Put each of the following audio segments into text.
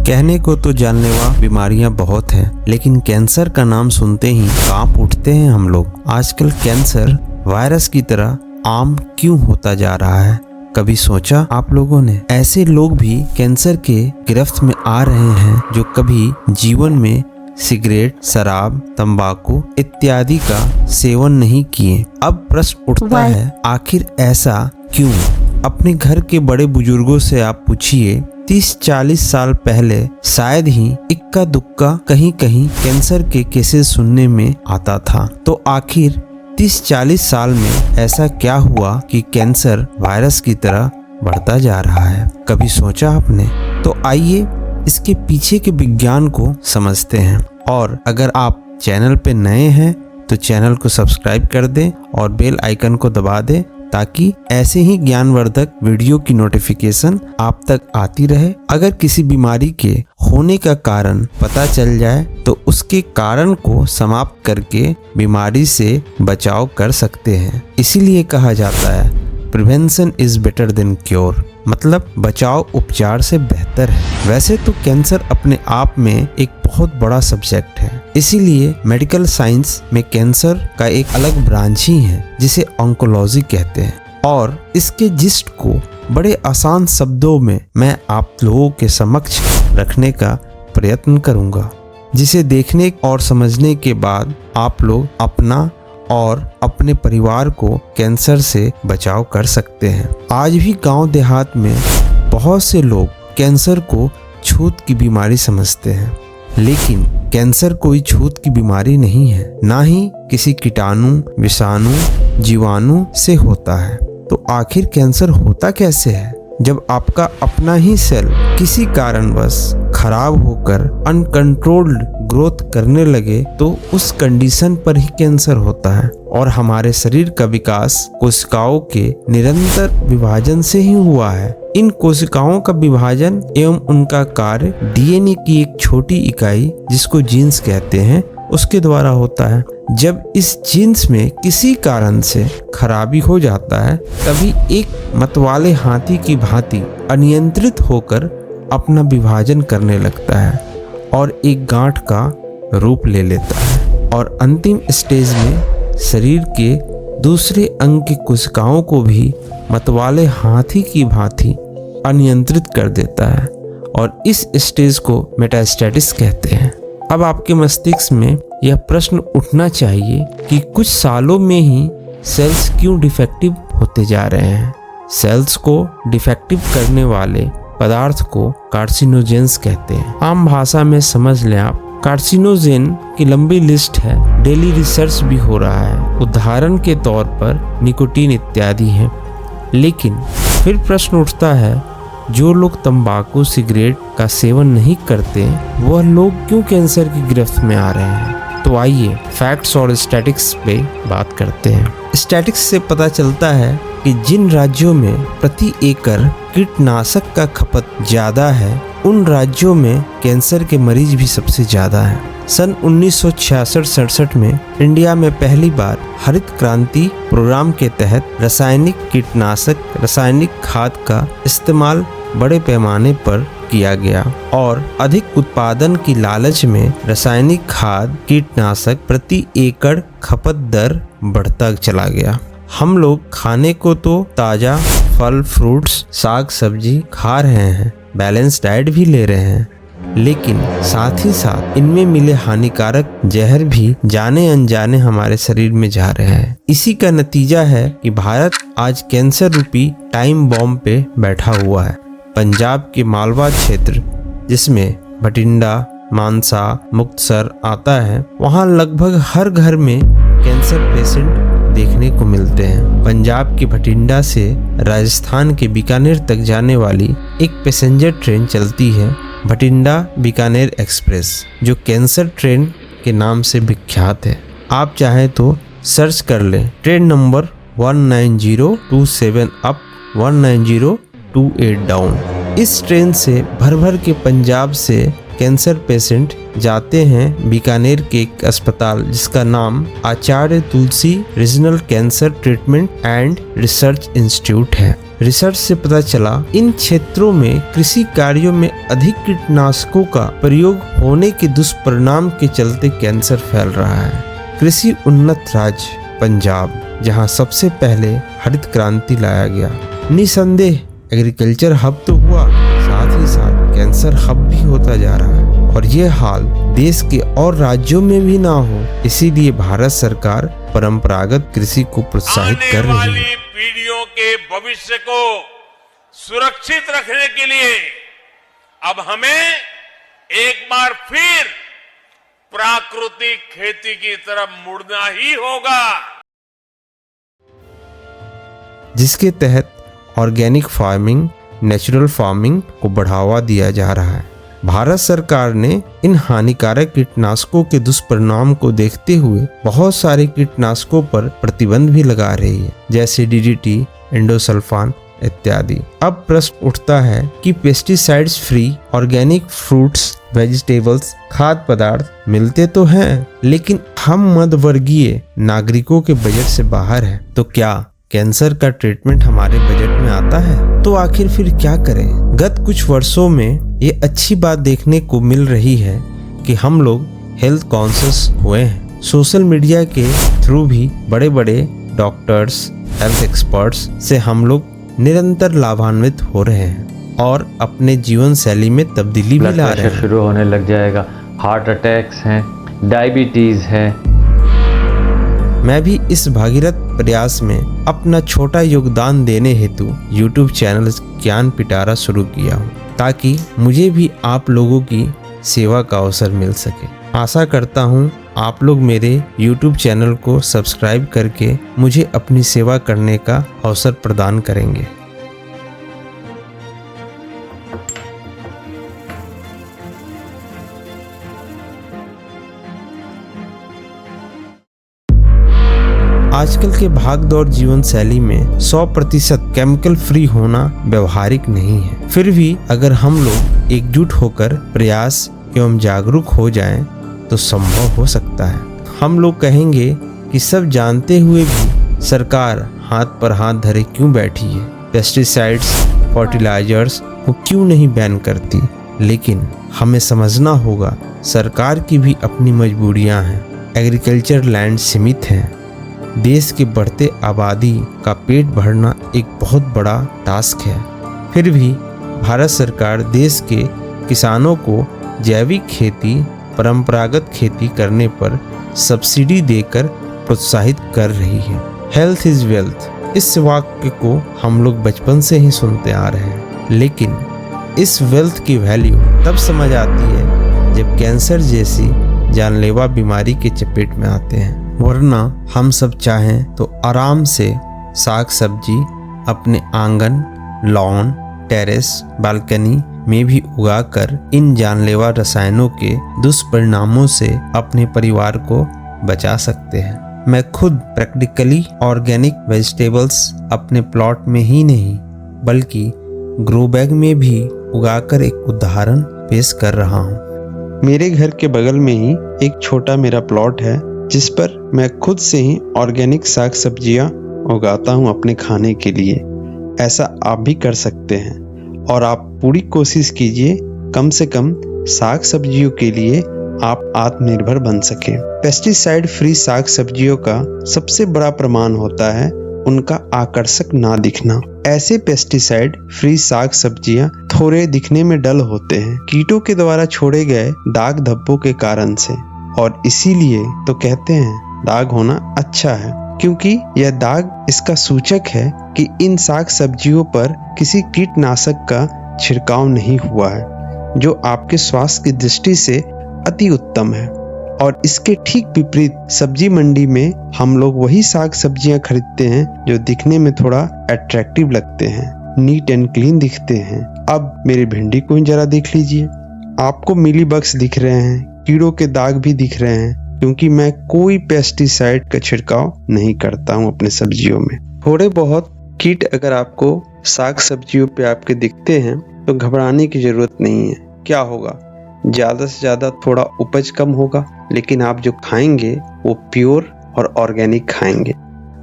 कहने को तो जानलेवा बीमारियां बहुत हैं, लेकिन कैंसर का नाम सुनते ही कांप उठते हैं हम लोग। आजकल कैंसर वायरस की तरह आम क्यों होता जा रहा है? कभी सोचा आप लोगों ने? ऐसे लोग भी कैंसर के गिरफ्त में आ रहे हैं जो कभी जीवन में सिगरेट, शराब, तंबाकू इत्यादि का सेवन नहीं किए। अब प्रश्न उठता है, आखिर ऐसा क्यों? अपने घर के बड़े बुजुर्गों से आप पूछिए, 30-40 साल पहले शायद ही इक्का दुक्का कहीं कहीं कैंसर के केसेस सुनने में आता था। तो आखिर 30-40 साल में ऐसा क्या हुआ कि कैंसर वायरस की तरह बढ़ता जा रहा है? कभी सोचा आपने? तो आइए इसके पीछे के विज्ञान को समझते हैं। और अगर आप चैनल पे नए हैं तो चैनल को सब्सक्राइब कर दें और बेल आइकन को दबा दें, ताकि ऐसे ही ज्ञानवर्धक वीडियो की नोटिफिकेशन आप तक आती रहे। अगर किसी बीमारी के होने का कारण पता चल जाए तो उसके कारण को समाप्त करके बीमारी से बचाव कर सकते हैं। इसीलिए कहा जाता है prevention is better than cure, मतलब बचाव उपचार से बेहतर है। वैसे तो कैंसर अपने आप में एक बहुत बड़ा सब्जेक्ट है, इसीलिए मेडिकल साइंस में कैंसर का एक अलग ब्रांच ही है जिसे ऑन्कोलॉजी कहते हैं। और इसके जिस्ट को बड़े आसान शब्दों में मैं आप लोगों के समक्ष रखने का प्रयत्न करूंगा, जिसे देखने और समझने के बाद आप लोग अपना और अपने परिवार को कैंसर से बचाव कर सकते हैं। आज भी गांव देहात में बहुत से लोग कैंसर को छूत की बीमारी समझते हैं, लेकिन कैंसर कोई छूत की बीमारी नहीं है, ना ही किसी कीटाणु, विषाणु, जीवाणु से होता है। तो आखिर कैंसर होता कैसे है? जब आपका अपना ही सेल किसी कारणवश खराब होकर अनकंट्रोल्ड ग्रोथ करने लगे तो उस कंडीशन पर ही कैंसर होता है। और हमारे शरीर का विकास कोशिकाओं के निरंतर विभाजन से ही हुआ है। इन कोशिकाओं का विभाजन एवं उनका कार्य डीएनए की एक छोटी इकाई, जिसको जीन्स कहते हैं, उसके द्वारा होता है। जब इस जीन्स में किसी कारण से खराबी हो जाता है, तभी एक मतवाले हाथी की भांति अनियंत्रित होकर अपना विभाजन करने लगता है और एक गांठ का रूप ले लेता है। और अंतिम स्टेज में शरीर के दूसरे अंग की कोशिकाओं को भी मतवाले हाथी की भांति अनियंत्रित कर देता है और इस स्टेज को मेटास्टेसिस कहते हैं। अब आपके मस्तिष्क में यह प्रश्न उठना चाहिए कि कुछ सालों में ही सेल्स क्यों डिफेक्टिव होते जा रहे हैं? सेल्स को डिफेक्टिव करने वाले पदार्थ को कार्सिनोजेंस कहते हैं। आम भाषा में समझ लें आप, कार्सिनोजेन की लंबी लिस्ट है। डेली रिसर्च भी हो रहा है, उदाहरण के तौर पर निकोटीन इत्यादि हैं। लेकिन फिर प्रश्न उठता है, जो लोग तंबाकू, सिगरेट का सेवन नहीं करते, वह लोग क्यों कैंसर की गिरफ्त में आ रहे हैं? तो आइए फैक्ट्स और स्टैटिस्टिक्स पे बात करते हैं। स्टैटिस्टिक्स से पता चलता है कि जिन राज्यों में प्रति एकड़ कीटनाशक का खपत ज्यादा है, उन राज्यों में कैंसर के मरीज भी सबसे ज्यादा हैं। सन 1966-67 में इंडिया में पहली बार हरित क्रांति प्रोग्राम के तहत रासायनिक कीटनाशक, रासायनिक खाद का इस्तेमाल बड़े पैमाने पर किया गया और अधिक उत्पादन की लालच में रासायनिक खाद, कीटनाशक प्रति एकड़ खपत दर बढ़ता चला गया। हम लोग खाने को तो ताजा फल, फ्रूट्स, साग सब्जी खा रहे हैं, बैलेंस डाइट भी ले रहे हैं, लेकिन साथ ही साथ इनमें मिले हानिकारक जहर भी जाने अनजाने हमारे शरीर में जा रहे हैं। इसी का नतीजा है कि भारत आज कैंसर रूपी टाइम बॉम्ब पे बैठा हुआ है। पंजाब के मालवा क्षेत्र, जिसमें भटिंडा, मानसा, मुक्तसर आता है, वहाँ लगभग हर घर में कैंसर पेशेंट देखने को मिलते हैं। पंजाब के भटिंडा से राजस्थान के बीकानेर तक जाने वाली एक पैसेंजर ट्रेन चलती है, भटिंडा बीकानेर एक्सप्रेस, जो कैंसर ट्रेन के नाम से विख्यात है। आप चाहें तो सर्च कर लें, ट्रेन नंबर 19027 अप, 19028 डाउन। इस ट्रेन से भर भर के पंजाब से कैंसर पेशेंट जाते हैं बीकानेर के एक अस्पताल जिसका नाम Acharya Tulsi regional cancer treatment and research institute है। रिसर्च से पता चला इन क्षेत्रों में कृषि कार्यों में अधिक कीटनाशकों का प्रयोग होने के दुष्परिणाम के चलते कैंसर फैल रहा है। कृषि उन्नत राज्य पंजाब, जहां सबसे पहले हरित क्रांति लाया गया, निसंदेह एग्रीकल्चर हब तो हुआ, साथ ही साथ कैंसर हब भी होता जा रहा है और ये हाल देश के और राज्यों में भी ना हो, इसीलिए भारत सरकार परंपरागत कृषि को प्रोत्साहित कर रही है। आने वाली पीढ़ियों के भविष्य को सुरक्षित रखने के लिए अब हमें एक बार फिर प्राकृतिक खेती की तरफ मुड़ना ही होगा, जिसके तहत ऑर्गेनिक फार्मिंग, नेचुरल फार्मिंग को बढ़ावा दिया जा रहा है। भारत सरकार ने इन हानिकारक कीटनाशकों के दुष्परिणाम को देखते हुए बहुत सारे कीटनाशकों पर प्रतिबंध भी लगा रही है, जैसे डीडीटी, एंडोसल्फान इत्यादि। अब प्रश्न उठता है कि pesticides free organic fruits, vegetables, खाद्य पदार्थ मिलते तो हैं, लेकिन हम मध्यवर्गीय नागरिकों के बजट से बाहर है, तो क्या कैंसर का ट्रीटमेंट हमारे बजट में आता है? तो आखिर फिर क्या करें? गत कुछ वर्षों में ये अच्छी बात देखने को मिल रही है कि हम लोग हेल्थ कॉन्शियस हुए हैं। सोशल मीडिया के थ्रू भी बड़े बड़े डॉक्टर्स, हेल्थ एक्सपर्ट्स से हम लोग निरंतर लाभान्वित हो रहे हैं और अपने जीवन शैली में तब्दीली भी ला रहे हैं। शुरू होने लग जाएगा, हार्ट अटैक्स हैं, डायबिटीज है। मैं भी इस भागीरथ प्रयास में अपना छोटा योगदान देने हेतु YouTube चैनल ज्ञान पिटारा शुरू किया हूँ, ताकि मुझे भी आप लोगों की सेवा का अवसर मिल सके। आशा करता हूँ आप लोग मेरे YouTube चैनल को सब्सक्राइब करके मुझे अपनी सेवा करने का अवसर प्रदान करेंगे। आजकल के भागदौड़ जीवन शैली में 100% केमिकल फ्री होना व्यवहारिक नहीं है। फिर भी अगर हम लोग एकजुट होकर प्रयास एवं जागरूक हो जाएं, तो संभव हो सकता है। हम लोग कहेंगे कि सब जानते हुए भी सरकार हाथ पर हाथ धरे क्यों बैठी है, पेस्टिसाइड्स, फर्टिलाइजर्स को क्यों नहीं बैन करती। लेकिन हमें समझना होगा सरकार की भी अपनी मजबूरियां हैं। एग्रीकल्चर लैंड सीमित है। देश के बढ़ते आबादी का पेट भरना एक बहुत बड़ा टास्क है। फिर भी भारत सरकार देश के किसानों को जैविक खेती, परंपरागत खेती करने पर सब्सिडी देकर प्रोत्साहित कर रही है। हेल्थ इज वेल्थ, इस वाक्य को हम लोग बचपन से ही सुनते आ रहे हैं, लेकिन इस वेल्थ की वैल्यू तब समझ आती है जब कैंसर जैसी जानलेवा बीमारी के चपेट में आते हैं। वरना हम सब चाहें तो आराम से साग सब्जी अपने आंगन, लॉन, टेरेस, बालकनी में भी उगाकर इन जानलेवा रसायनों के दुष्परिणामों से अपने परिवार को बचा सकते हैं। मैं खुद प्रैक्टिकली ऑर्गेनिक वेजिटेबल्स अपने प्लॉट में ही नहीं बल्कि ग्रो बैग में भी उगाकर एक उदाहरण पेश कर रहा हूँ। मेरे घर के बगल में ही एक छोटा मेरा प्लॉट है, जिस पर मैं खुद से ही ऑर्गेनिक साग सब्जियां उगाता हूं अपने खाने के लिए। ऐसा आप भी कर सकते हैं और आप पूरी कोशिश कीजिए कम से कम साग सब्जियों के लिए आप आत्मनिर्भर बन सके। पेस्टिसाइड फ्री साग सब्जियों का सबसे बड़ा प्रमाण होता है उनका आकर्षक ना दिखना। ऐसे पेस्टिसाइड फ्री साग सब्जियां थोड़े दिखने में डल होते हैं, कीटों के द्वारा छोड़े गए दाग धब्बों के कारण से, और इसीलिए तो कहते हैं दाग होना अच्छा है, क्योंकि यह दाग इसका सूचक है कि इन साग सब्जियों पर किसी कीटनाशक का छिड़काव नहीं हुआ है, जो आपके स्वास्थ्य की दृष्टि से अति उत्तम है। और इसके ठीक विपरीत सब्जी मंडी में हम लोग वही साग सब्जियां खरीदते हैं जो दिखने में थोड़ा अट्रैक्टिव लगते हैं, नीट एंड क्लीन दिखते हैं। अब मेरी भिंडी को ही जरा देख लीजिए, आपको मिली बग्स दिख रहे हैं, कीड़ों के दाग भी दिख रहे हैं, क्योंकि मैं कोई पेस्टिसाइड का छिड़काव नहीं करता हूं अपने सब्जियों में। थोड़े बहुत कीट अगर आपको साग सब्जियों पे आपके दिखते हैं तो घबराने की जरूरत नहीं है। क्या होगा, ज़्यादा से ज़्यादा थोड़ा उपज कम होगा, लेकिन आप जो खाएंगे वो प्योर और ऑर्गेनिक खाएंगे।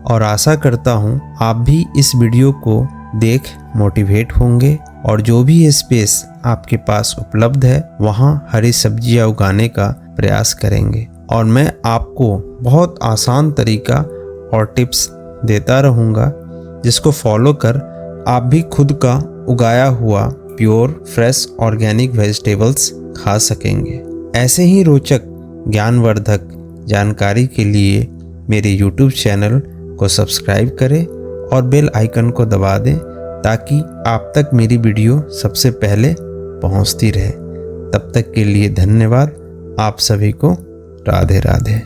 और आशा करता हूँ आप भी इस वीडियो को देख मोटिवेट होंगे और जो भी स्पेस आपके पास उपलब्ध है वहाँ हरी सब्जियाँ उगाने का प्रयास करेंगे। और मैं आपको बहुत आसान तरीका और टिप्स देता रहूँगा जिसको फॉलो कर आप भी खुद का उगाया हुआ प्योर फ्रेश ऑर्गेनिक वेजिटेबल्स खा सकेंगे। ऐसे ही रोचक ज्ञानवर्धक जानकारी के लिए मेरे YouTube चैनल को सब्सक्राइब करें और बेल आइकन को दबा दें ताकि आप तक मेरी वीडियो सबसे पहले पहुंचती रहे। तब तक के लिए धन्यवाद। आप सभी को राधे राधे।